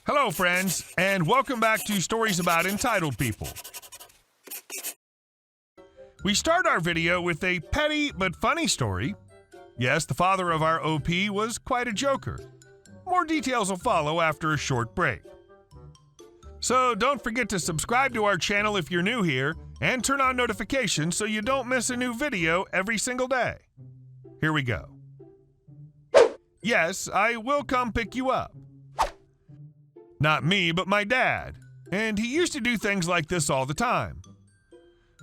Hello, friends, and welcome back to Stories About Entitled People. We start our video with a petty but funny story. Yes, the father of our OP was quite a joker. More details will follow after a short break. So don't forget to subscribe to our channel if you're new here, and turn on notifications so you don't miss a new video every single day. Here we go. Yes, I will come pick you up. Not me, but my dad, and he used to do things like this all the time.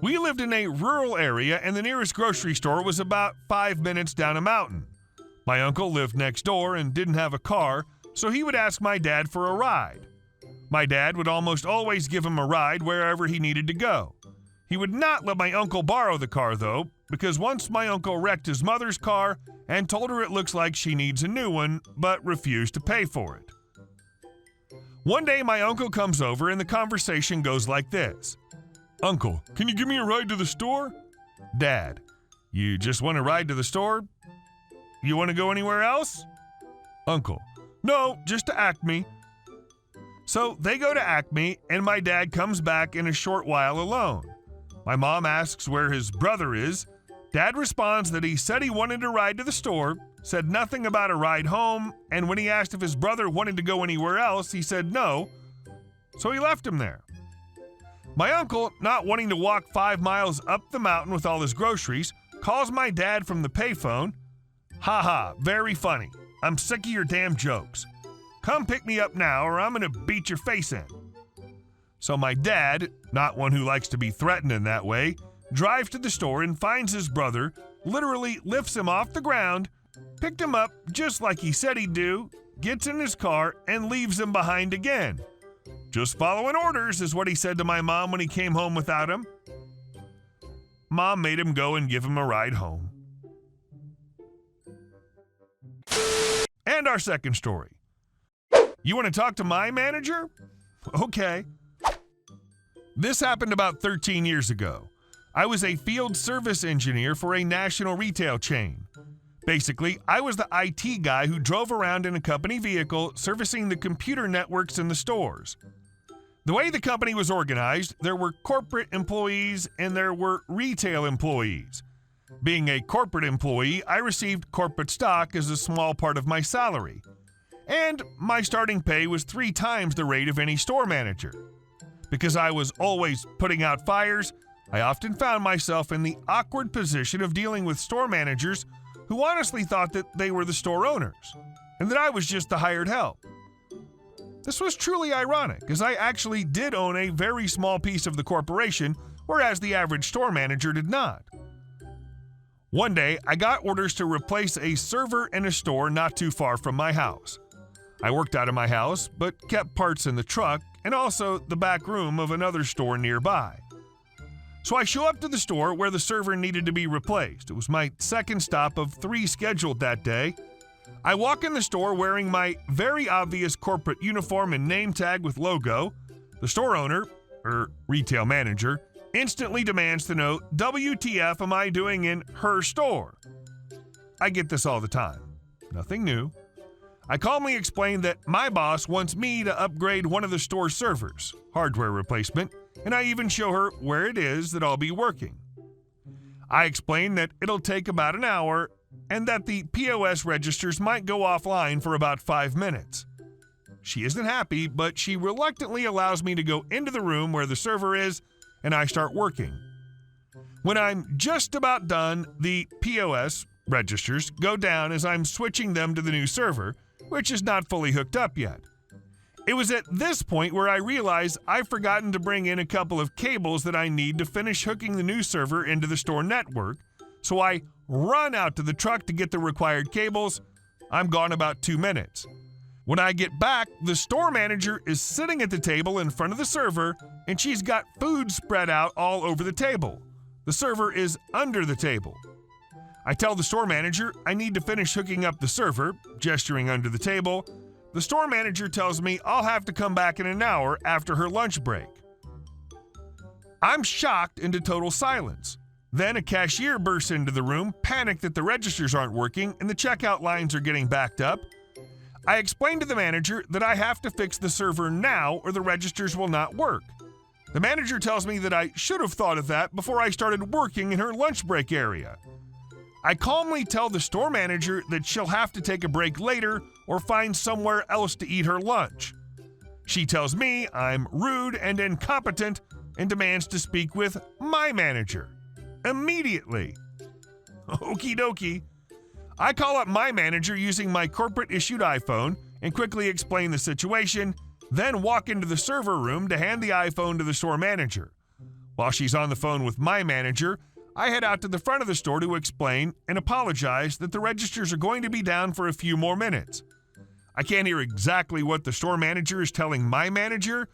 We lived in a rural area, and the nearest grocery store was about 5 minutes down a mountain. My uncle lived next door and didn't have a car, so he would ask my dad for a ride. My dad would almost always give him a ride wherever he needed to go. He would not let my uncle borrow the car, though, because once my uncle wrecked his mother's car and told her it looks like she needs a new one, but refused to pay for it. One day, my uncle comes over and the conversation goes like this. Uncle, can you give me a ride to the store? Dad, you just want a ride to the store? You want to go anywhere else? Uncle, no, just to Acme. So they go to Acme and my dad comes back in a short while alone. My mom asks where his brother is. Dad responds that he said he wanted to ride to the store, said nothing about a ride home, and when he asked if his brother wanted to go anywhere else, he said no, so he left him there. My uncle, not wanting to walk 5 miles up the mountain with all his groceries, calls my dad from the payphone. Ha, very funny. I'm sick of your damn jokes. Come pick me up now or I'm gonna beat your face in. So my dad, not one who likes to be threatened in that way, drives to the store and finds his brother, literally lifts him off the ground, picked him up just like he said he'd do, gets in his car, and leaves him behind again. Just following orders is what he said to my mom when he came home without him. Mom made him go and give him a ride home. And our second story. You want to talk to my manager? Okay. This happened about 13 years ago. I was a field service engineer for a national retail chain. Basically, I was the IT guy who drove around in a company vehicle servicing the computer networks in the stores. The way the company was organized, there were corporate employees and there were retail employees. Being a corporate employee, I received corporate stock as a small part of my salary. And my starting pay was 3 times the rate of any store manager. Because I was always putting out fires, I often found myself in the awkward position of dealing with store managers who honestly thought that they were the store owners, and that I was just the hired help. This was truly ironic, as I actually did own a very small piece of the corporation, whereas the average store manager did not. One day, I got orders to replace a server in a store not too far from my house. I worked out of my house, but kept parts in the truck and also the back room of another store nearby. So I show up to the store where the server needed to be replaced. It was my second stop of 3 scheduled that day. I walk in the store wearing my very obvious corporate uniform and name tag with logo. The store owner, or retail manager, instantly demands to know, WTF am I doing in her store? I get this all the time. Nothing new. I calmly explain that my boss wants me to upgrade one of the store's servers, hardware replacement, and I even show her where it is that I'll be working. I explain that it'll take about an hour and that the POS registers might go offline for about 5 minutes. She isn't happy, but she reluctantly allows me to go into the room where the server is, and I start working. When I'm just about done, the POS registers go down as I'm switching them to the new server, which is not fully hooked up yet. It was at this point where I realized I've forgotten to bring in a couple of cables that I need to finish hooking the new server into the store network, so I run out to the truck to get the required cables. I'm gone about 2 minutes. When I get back, the store manager is sitting at the table in front of the server, and she's got food spread out all over the table. The server is under the table. I tell the store manager I need to finish hooking up the server, gesturing under the table. The store manager tells me I'll have to come back in an hour after her lunch break. I'm shocked into total silence. Then a cashier bursts into the room, panicked that the registers aren't working and the checkout lines are getting backed up. I explained to the manager that I have to fix the server now or the registers will not work. The manager tells me that I should have thought of that before I started working in her lunch break area. I calmly tell the store manager that she'll have to take a break later or find somewhere else to eat her lunch. She tells me I'm rude and incompetent and demands to speak with my manager. Immediately. Okie dokie. I call up my manager using my corporate-issued iPhone and quickly explain the situation, then walk into the server room to hand the iPhone to the store manager. While she's on the phone with my manager, I head out to the front of the store to explain and apologize that the registers are going to be down for a few more minutes. I can't hear exactly what the store manager is telling my manager,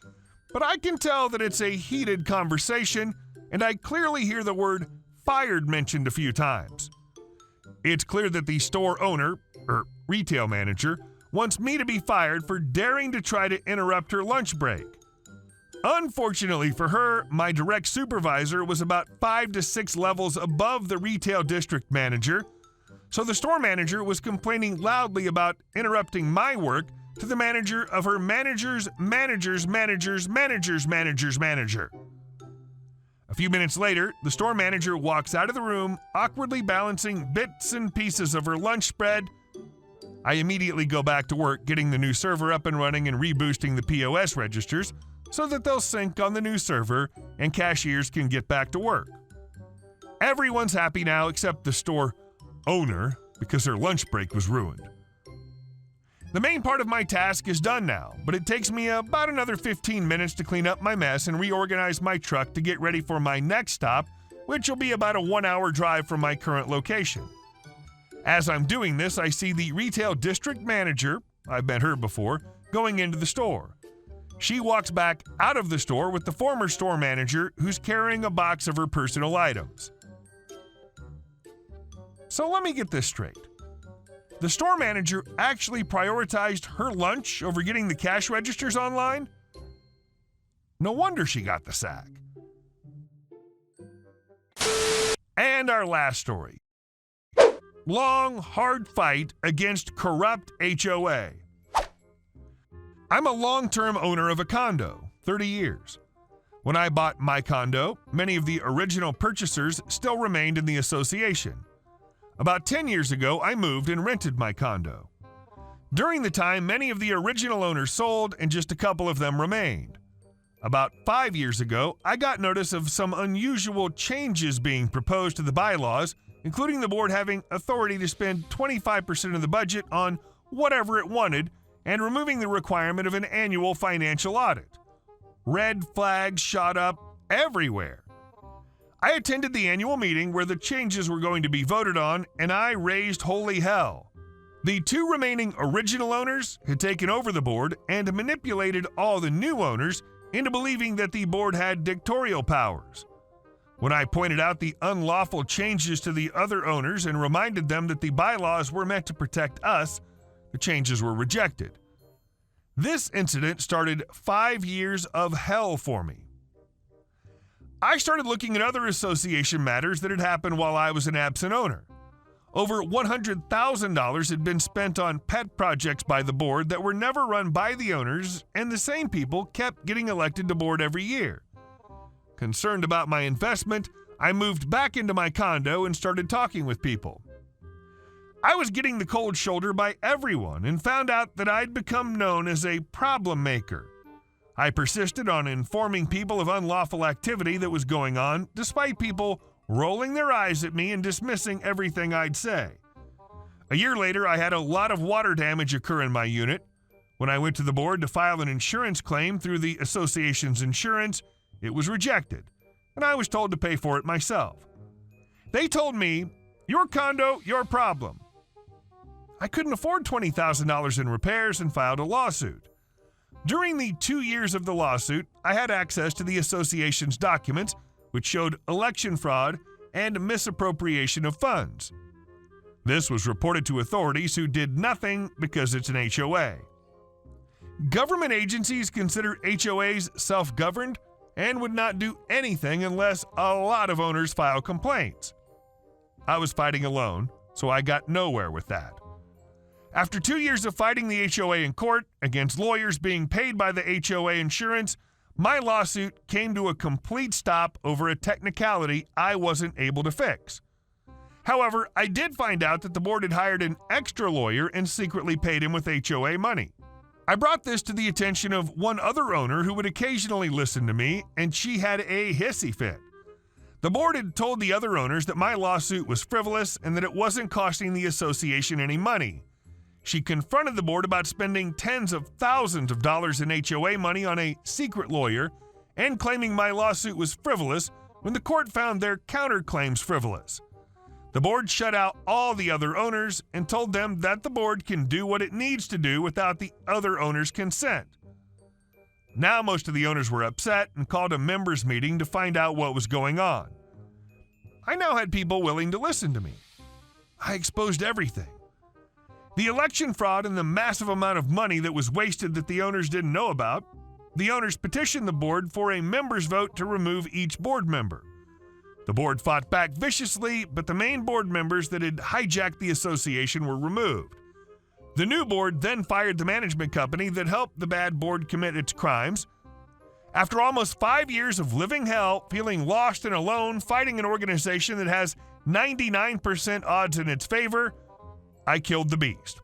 but I can tell that it's a heated conversation, and I clearly hear the word fired mentioned a few times. It's clear that the store owner, or retail manager, wants me to be fired for daring to try to interrupt her lunch break. Unfortunately for her, my direct supervisor was about 5 to 6 levels above the retail district manager, so the store manager was complaining loudly about interrupting my work to the manager of her manager's manager's manager's manager's manager's manager. A few minutes later, the store manager walks out of the room, awkwardly balancing bits and pieces of her lunch spread. I immediately go back to work getting the new server up and running and reboosting the POS registers so that they'll sync on the new server and cashiers can get back to work. Everyone's happy now except the store owner because her lunch break was ruined. The main part of my task is done now, but it takes me about another 15 minutes to clean up my mess and reorganize my truck to get ready for my next stop, which will be about a 1-hour drive from my current location. As I'm doing this, I see the retail district manager, I've met her before, going into the store. She walks back out of the store with the former store manager who's carrying a box of her personal items. So let me get this straight. The store manager actually prioritized her lunch over getting the cash registers online? No wonder she got the sack. And our last story. Long, hard fight against corrupt HOA. I'm a long-term owner of a condo, 30 years. When I bought my condo, many of the original purchasers still remained in the association. About 10 years ago, I moved and rented my condo. During the time, many of the original owners sold and just a couple of them remained. About 5 years ago, I got notice of some unusual changes being proposed to the bylaws, including the board having authority to spend 25% of the budget on whatever it wanted and removing the requirement of an annual financial audit. Red flags shot up everywhere. I attended the annual meeting where the changes were going to be voted on, and I raised holy hell. The 2 remaining original owners had taken over the board and manipulated all the new owners into believing that the board had dictatorial powers. When I pointed out the unlawful changes to the other owners and reminded them that the bylaws were meant to protect us, the changes were rejected. This incident started 5 years of hell for me. I started looking at other association matters that had happened while I was an absent owner. Over $100,000 had been spent on pet projects by the board that were never run by the owners, and the same people kept getting elected to board every year. Concerned about my investment, I moved back into my condo and started talking with people. I was getting the cold shoulder by everyone and found out that I'd become known as a problem maker. I persisted on informing people of unlawful activity that was going on, despite people rolling their eyes at me and dismissing everything I'd say. A year later, I had a lot of water damage occur in my unit. When I went to the board to file an insurance claim through the association's insurance, it was rejected, and I was told to pay for it myself. They told me, "Your condo, your problem." I couldn't afford $20,000 in repairs and filed a lawsuit. During the 2 years of the lawsuit, I had access to the association's documents, which showed election fraud and misappropriation of funds. This was reported to authorities who did nothing because it's an HOA. Government agencies consider HOAs self-governed and would not do anything unless a lot of owners file complaints. I was fighting alone, so I got nowhere with that. After 2 years of fighting the HOA in court against lawyers being paid by the HOA insurance, my lawsuit came to a complete stop over a technicality I wasn't able to fix. However, I did find out that the board had hired an extra lawyer and secretly paid him with HOA money. I brought this to the attention of one other owner who would occasionally listen to me, and she had a hissy fit. The board had told the other owners that my lawsuit was frivolous and that it wasn't costing the association any money. She confronted the board about spending tens of thousands of dollars in HOA money on a secret lawyer and claiming my lawsuit was frivolous when the court found their counterclaims frivolous. The board shut out all the other owners and told them that the board can do what it needs to do without the other owners' consent. Now most of the owners were upset and called a members meeting to find out what was going on. I now had people willing to listen to me. I exposed everything. The election fraud and the massive amount of money that was wasted that the owners didn't know about. The owners petitioned the board for a members' vote to remove each board member. The board fought back viciously, but the main board members that had hijacked the association were removed. The new board then fired the management company that helped the bad board commit its crimes. After almost 5 years of living hell, feeling lost and alone, fighting an organization that has 99% odds in its favor, I killed the beast.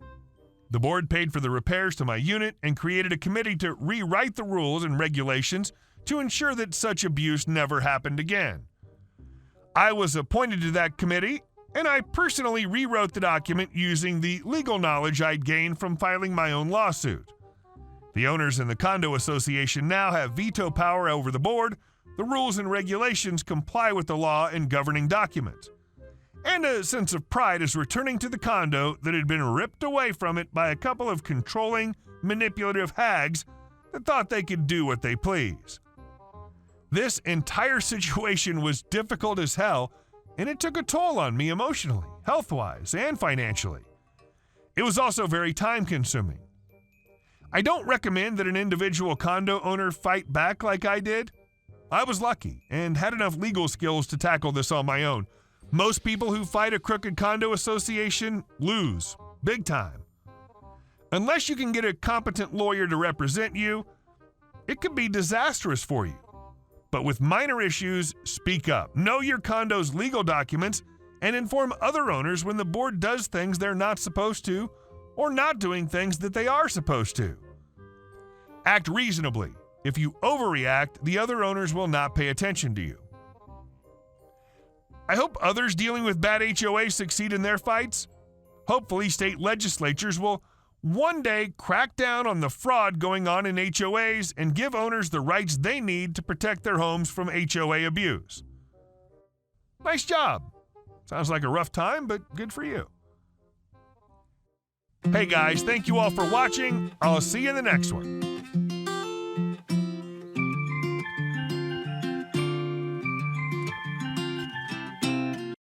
The board paid for the repairs to my unit and created a committee to rewrite the rules and regulations to ensure that such abuse never happened again. I was appointed to that committee, and I personally rewrote the document using the legal knowledge I'd gained from filing my own lawsuit. The owners in the condo association now have veto power over the board. The rules and regulations comply with the law and governing documents. And a sense of pride is returning to the condo that had been ripped away from it by a couple of controlling, manipulative hags that thought they could do what they please. This entire situation was difficult as hell, and it took a toll on me emotionally, health-wise, and financially. It was also very time-consuming. I don't recommend that an individual condo owner fight back like I did. I was lucky and had enough legal skills to tackle this on my own. Most people who fight a crooked condo association lose, big time. Unless you can get a competent lawyer to represent you, it could be disastrous for you. But with minor issues, speak up. Know your condo's legal documents and inform other owners when the board does things they're not supposed to or not doing things that they are supposed to. Act reasonably. If you overreact, the other owners will not pay attention to you. I hope others dealing with bad HOAs succeed in their fights. Hopefully, state legislatures will one day crack down on the fraud going on in HOAs and give owners the rights they need to protect their homes from HOA abuse. Nice job. Sounds like a rough time, but good for you. Hey guys, thank you all for watching. I'll see you in the next one.